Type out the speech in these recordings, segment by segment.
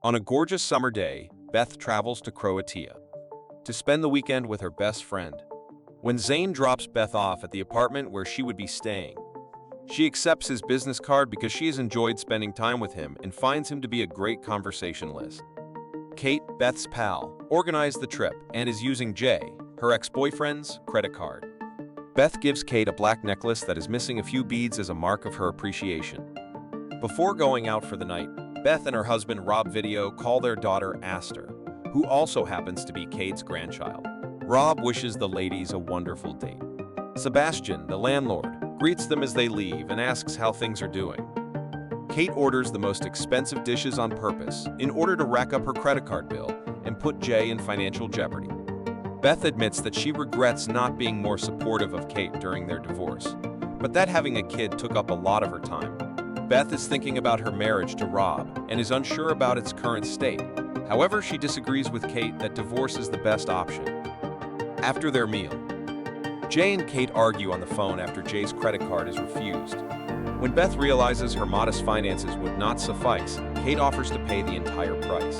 On a gorgeous summer day, Beth travels to Croatia to spend the weekend with her best friend. When Zane drops Beth off at the apartment where she would be staying, she accepts his business card because she has enjoyed spending time with him and finds him to be a great conversationalist. Kate, Beth's pal, organized the trip and is using Jay, her ex-boyfriend's, credit card. Beth gives Kate a black necklace that is missing a few beads as a mark of her appreciation. Before going out for the night, Beth and her husband Rob video call their daughter Aster, who also happens to be Kate's grandchild. Rob wishes the ladies a wonderful date. Sebastian, the landlord, greets them as they leave and asks how things are doing. Kate orders the most expensive dishes on purpose in order to rack up her credit card bill and put Jay in financial jeopardy. Beth admits that she regrets not being more supportive of Kate during their divorce, but that having a kid took up a lot of her time. Beth is thinking about her marriage to Rob and is unsure about its current state. However, she disagrees with Kate that divorce is the best option. After their meal, Jay and Kate argue on the phone after Jay's credit card is refused. When Beth realizes her modest finances would not suffice, Kate offers to pay the entire price.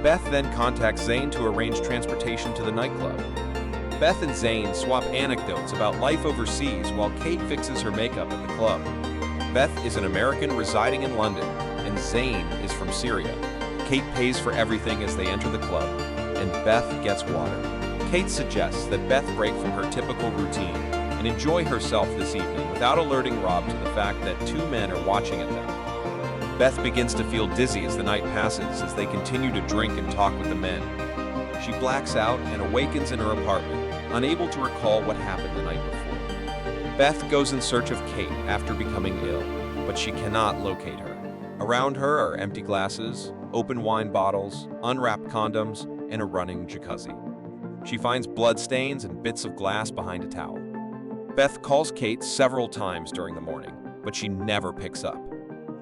Beth then contacts Zane to arrange transportation to the nightclub. Beth and Zane swap anecdotes about life overseas while Kate fixes her makeup at the club. Beth is an American residing in London, and Zane is from Syria. Kate pays for everything as they enter the club, and Beth gets water. Kate suggests that Beth break from her typical routine and enjoy herself this evening without alerting Rob to the fact that two men are watching at them. Beth begins to feel dizzy as the night passes as they continue to drink and talk with the men. She blacks out and awakens in her apartment, unable to recall what happened the night before. Beth goes in search of Kate after becoming ill, but she cannot locate her. Around her are empty glasses, open wine bottles, unwrapped condoms, and a running jacuzzi. She finds blood stains and bits of glass behind a towel. Beth calls Kate several times during the morning, but she never picks up.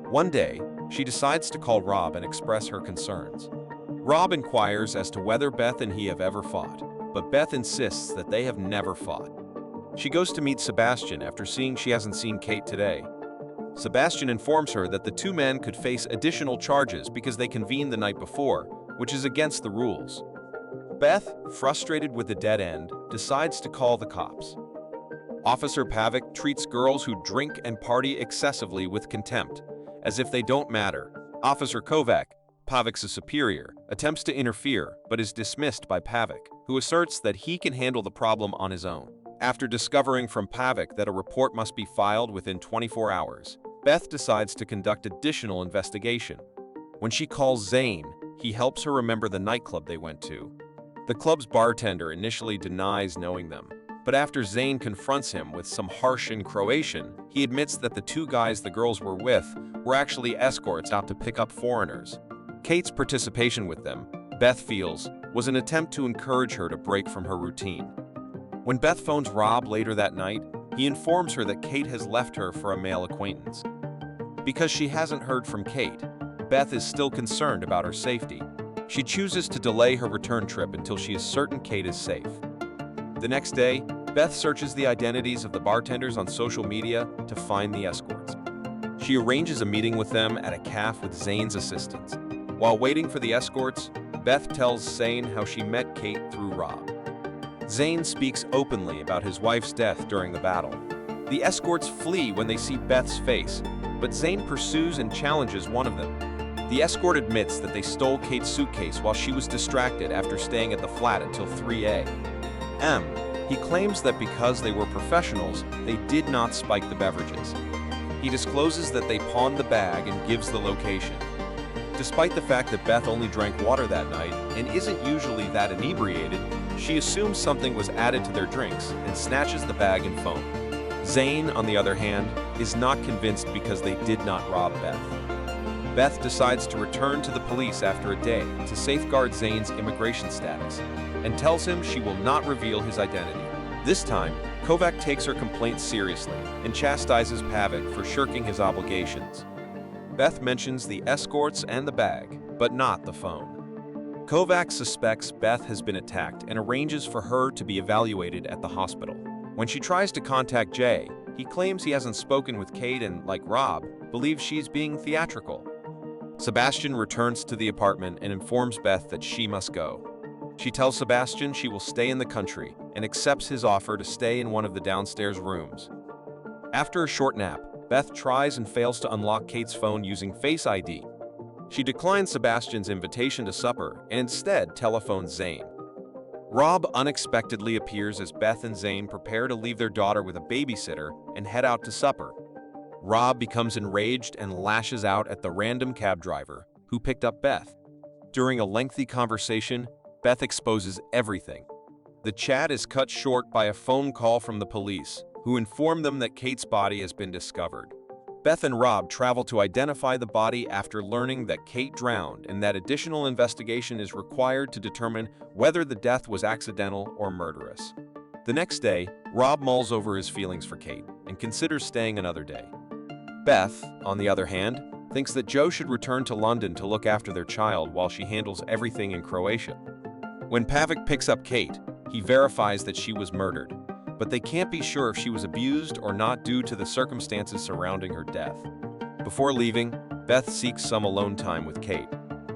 One day, she decides to call Rob and express her concerns. Rob inquires as to whether Beth and he have ever fought, but Beth insists that they have never fought. She goes to meet Sebastian after seeing she hasn't seen Kate today. Sebastian informs her that the two men could face additional charges because they convened the night before, which is against the rules. Beth, frustrated with the dead end, decides to call the cops. Officer Pavic treats girls who drink and party excessively with contempt, as if they don't matter. Officer Kovac, Pavic's superior, attempts to interfere but is dismissed by Pavic, who asserts that he can handle the problem on his own. After discovering from Pavic that a report must be filed within 24 hours, Beth decides to conduct additional investigation. When she calls Zane, he helps her remember the nightclub they went to. The club's bartender initially denies knowing them, but after Zane confronts him with some harsh in Croatian, he admits that the two guys the girls were with were actually escorts out to pick up foreigners. Kate's participation with them, Beth feels, was an attempt to encourage her to break from her routine. When Beth phones Rob later that night, he informs her that Kate has left her for a male acquaintance. Because she hasn't heard from Kate, Beth is still concerned about her safety. She chooses to delay her return trip until she is certain Kate is safe. The next day, Beth searches the identities of the bartenders on social media to find the escorts. She arranges a meeting with them at a cafe with Zane's assistants. While waiting for the escorts, Beth tells Zane how she met Kate through Rob. Zane speaks openly about his wife's death during the battle. The escorts flee when they see Beth's face, but Zane pursues and challenges one of them. The escort admits that they stole Kate's suitcase while she was distracted after staying at the flat until 3 a.m. He claims that because they were professionals, they did not spike the beverages. He discloses that they pawned the bag and gives the location. Despite the fact that Beth only drank water that night and isn't usually that inebriated, she assumes something was added to their drinks and snatches the bag and phone. Zane, on the other hand, is not convinced because they did not rob Beth. Beth decides to return to the police after a day to safeguard Zane's immigration status and tells him she will not reveal his identity. This time, Kovac takes her complaint seriously and chastises Pavic for shirking his obligations. Beth mentions the escorts and the bag, but not the phone. Kovac suspects Beth has been attacked and arranges for her to be evaluated at the hospital. When she tries to contact Jay, he claims he hasn't spoken with Kate and, like Rob, believes she's being theatrical. Sebastian returns to the apartment and informs Beth that she must go. She tells Sebastian she will stay in the country and accepts his offer to stay in one of the downstairs rooms. After a short nap, Beth tries and fails to unlock Kate's phone using Face ID. She declines Sebastian's invitation to supper and instead telephones Zane. Rob unexpectedly appears as Beth and Zane prepare to leave their daughter with a babysitter and head out to supper. Rob becomes enraged and lashes out at the random cab driver who picked up Beth. During a lengthy conversation, Beth exposes everything. The chat is cut short by a phone call from the police, who inform them that Kate's body has been discovered. Beth and Rob travel to identify the body after learning that Kate drowned and that additional investigation is required to determine whether the death was accidental or murderous. The next day, Rob mulls over his feelings for Kate and considers staying another day. Beth, on the other hand, thinks that Joe should return to London to look after their child while she handles everything in Croatia. When Pavic picks up Kate, he verifies that she was murdered, but they can't be sure if she was abused or not due to the circumstances surrounding her death. Before leaving, Beth seeks some alone time with Kate.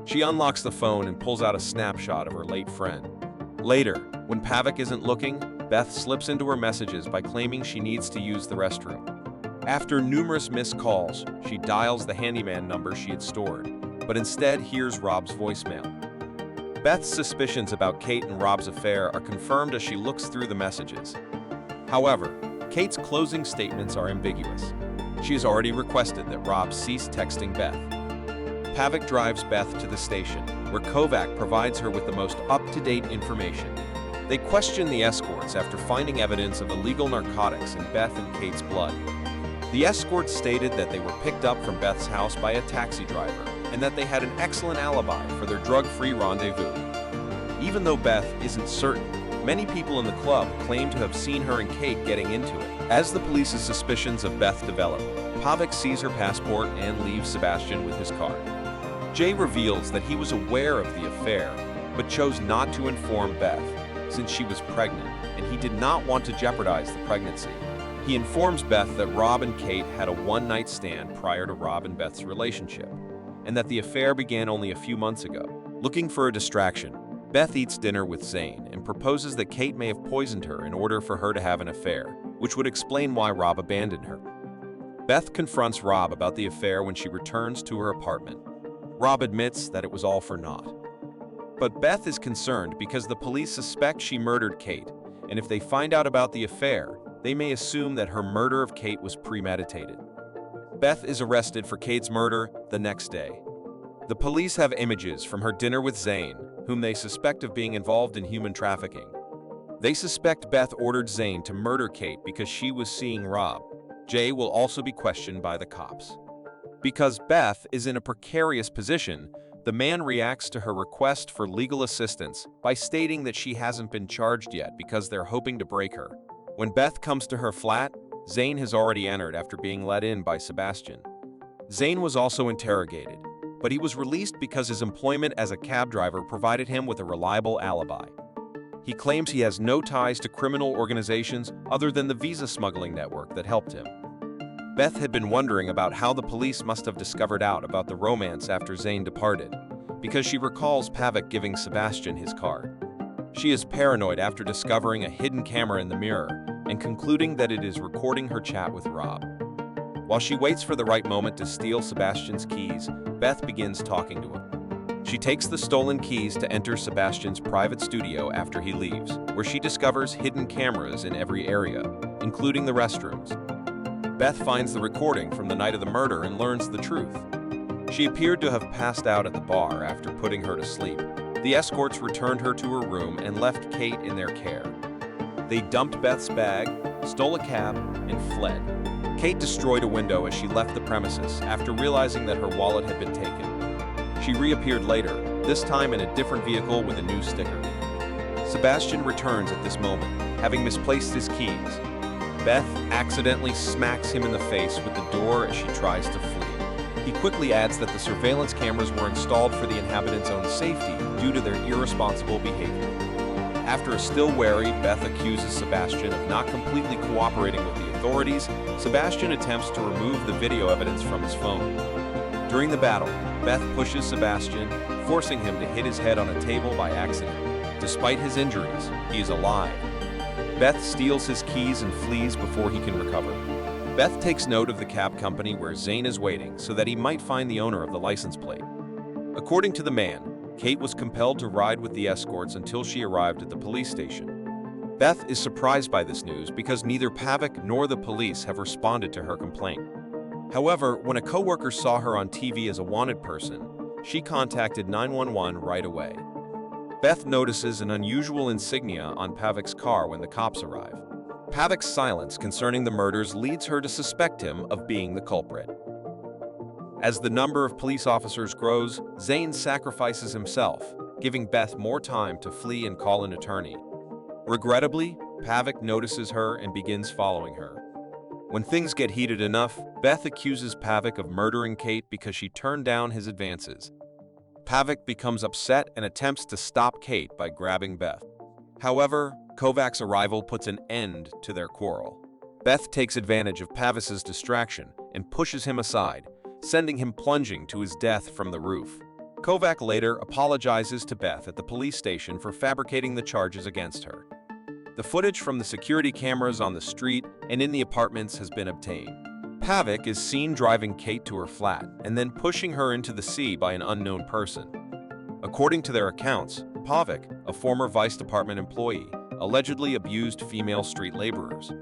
She unlocks the phone and pulls out a snapshot of her late friend. Later, when Pavic isn't looking, Beth slips into her messages by claiming she needs to use the restroom. After numerous missed calls, she dials the handyman number she had stored, but instead hears Rob's voicemail. Beth's suspicions about Kate and Rob's affair are confirmed as she looks through the messages. However, Kate's closing statements are ambiguous. She has already requested that Rob cease texting Beth. Pavic drives Beth to the station, where Kovac provides her with the most up-to-date information. They question the escorts after finding evidence of illegal narcotics in Beth and Kate's blood. The escorts stated that they were picked up from Beth's house by a taxi driver and that they had an excellent alibi for their drug-free rendezvous. Even though Beth isn't certain, many people in the club claim to have seen her and Kate getting into it. As the police's suspicions of Beth develop, Pavic sees her passport and leaves Sebastian with his car. Jay reveals that he was aware of the affair, but chose not to inform Beth, since she was pregnant, and he did not want to jeopardize the pregnancy. He informs Beth that Rob and Kate had a one-night stand prior to Rob and Beth's relationship, and that the affair began only a few months ago. Looking for a distraction, Beth eats dinner with Zane and proposes that Kate may have poisoned her in order for her to have an affair, which would explain why Rob abandoned her. Beth confronts Rob about the affair when she returns to her apartment. Rob admits that it was all for naught. But Beth is concerned because the police suspect she murdered Kate, and if they find out about the affair, they may assume that her murder of Kate was premeditated. Beth is arrested for Kate's murder the next day. The police have images from her dinner with Zane, whom they suspect of being involved in human trafficking. They suspect Beth ordered Zane to murder Kate because she was seeing Rob. Jay will also be questioned by the cops. Because Beth is in a precarious position, the man reacts to her request for legal assistance by stating that she hasn't been charged yet because they're hoping to break her. When Beth comes to her flat, Zane has already entered after being let in by Sebastian. Zane was also interrogated, but he was released because his employment as a cab driver provided him with a reliable alibi. He claims he has no ties to criminal organizations other than the visa smuggling network that helped him. Beth had been wondering about how the police must have discovered out about the romance after Zane departed, because she recalls Pavic giving Sebastian his card. She is paranoid after discovering a hidden camera in the mirror and concluding that it is recording her chat with Rob. While she waits for the right moment to steal Sebastian's keys, Beth begins talking to him. She takes the stolen keys to enter Sebastian's private studio after he leaves, where she discovers hidden cameras in every area, including the restrooms. Beth finds the recording from the night of the murder and learns the truth. She appeared to have passed out at the bar after putting her to sleep. The escorts returned her to her room and left Kate in their care. They dumped Beth's bag, stole a cab, and fled. Kate destroyed a window as she left the premises after realizing that her wallet had been taken. She reappeared later, this time in a different vehicle with a new sticker. Sebastian returns at this moment, having misplaced his keys. Beth accidentally smacks him in the face with the door as she tries to flee. He quickly adds that the surveillance cameras were installed for the inhabitants' own safety due to their irresponsible behavior. After a still wary, Beth accuses Sebastian of not completely cooperating with the authorities. Sebastian attempts to remove the video evidence from his phone. During the battle, Beth pushes Sebastian, forcing him to hit his head on a table by accident. Despite his injuries, he is alive. Beth steals his keys and flees before he can recover. Beth takes note of the cab company where Zane is waiting so that he might find the owner of the license plate. According to the man, Kate was compelled to ride with the escorts until she arrived at the police station. Beth is surprised by this news because neither Pavic nor the police have responded to her complaint. However, when a coworker saw her on TV as a wanted person, she contacted 911 right away. Beth notices an unusual insignia on Pavic's car when the cops arrive. Pavic's silence concerning the murders leads her to suspect him of being the culprit. As the number of police officers grows, Zane sacrifices himself, giving Beth more time to flee and call an attorney. Regrettably, Pavic notices her and begins following her. When things get heated enough, Beth accuses Pavic of murdering Kate because she turned down his advances. Pavic becomes upset and attempts to stop Kate by grabbing Beth. However, Kovac's arrival puts an end to their quarrel. Beth takes advantage of Pavic's distraction and pushes him aside, sending him plunging to his death from the roof. Kovac later apologizes to Beth at the police station for fabricating the charges against her. The footage from the security cameras on the street and in the apartments has been obtained. Pavic is seen driving Kate to her flat and then pushing her into the sea by an unknown person. According to their accounts, Pavic, a former Vice Department employee, allegedly abused female street laborers.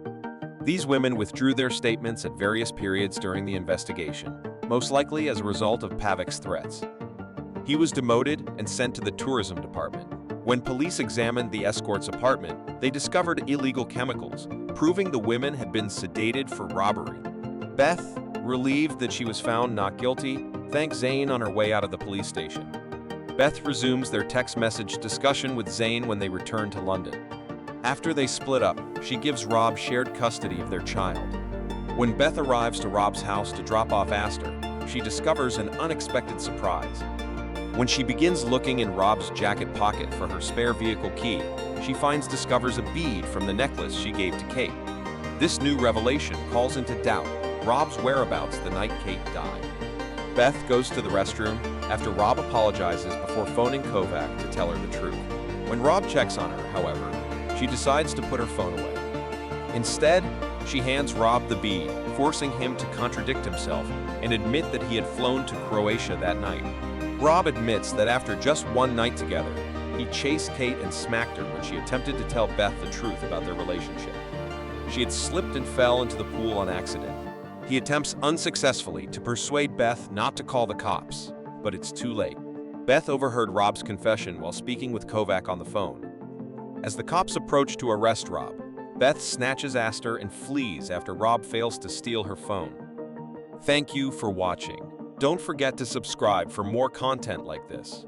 These women withdrew their statements at various periods during the investigation, most likely as a result of Pavic's threats. He was demoted and sent to the tourism department. When police examined the escort's apartment, they discovered illegal chemicals, proving the women had been sedated for robbery. Beth, relieved that she was found not guilty, thanks Zane on her way out of the police station. Beth resumes their text message discussion with Zane when they return to London. After they split up, she gives Rob shared custody of their child. When Beth arrives to Rob's house to drop off Aster, she discovers an unexpected surprise. When she begins looking in Rob's jacket pocket for her spare vehicle key, she discovers a bead from the necklace she gave to Kate. This new revelation calls into doubt Rob's whereabouts the night Kate died. Beth goes to the restroom after Rob apologizes before phoning Kovac to tell her the truth. When Rob checks on her, however, she decides to put her phone away. Instead, she hands Rob the bead, forcing him to contradict himself and admit that he had flown to Croatia that night. Rob admits that after just one night together, he chased Kate and smacked her when she attempted to tell Beth the truth about their relationship. She had slipped and fell into the pool on accident. He attempts unsuccessfully to persuade Beth not to call the cops, but it's too late. Beth overheard Rob's confession while speaking with Kovac on the phone. As the cops approach to arrest Rob, Beth snatches Aster and flees after Rob fails to steal her phone. Thank you for watching. Don't forget to subscribe for more content like this.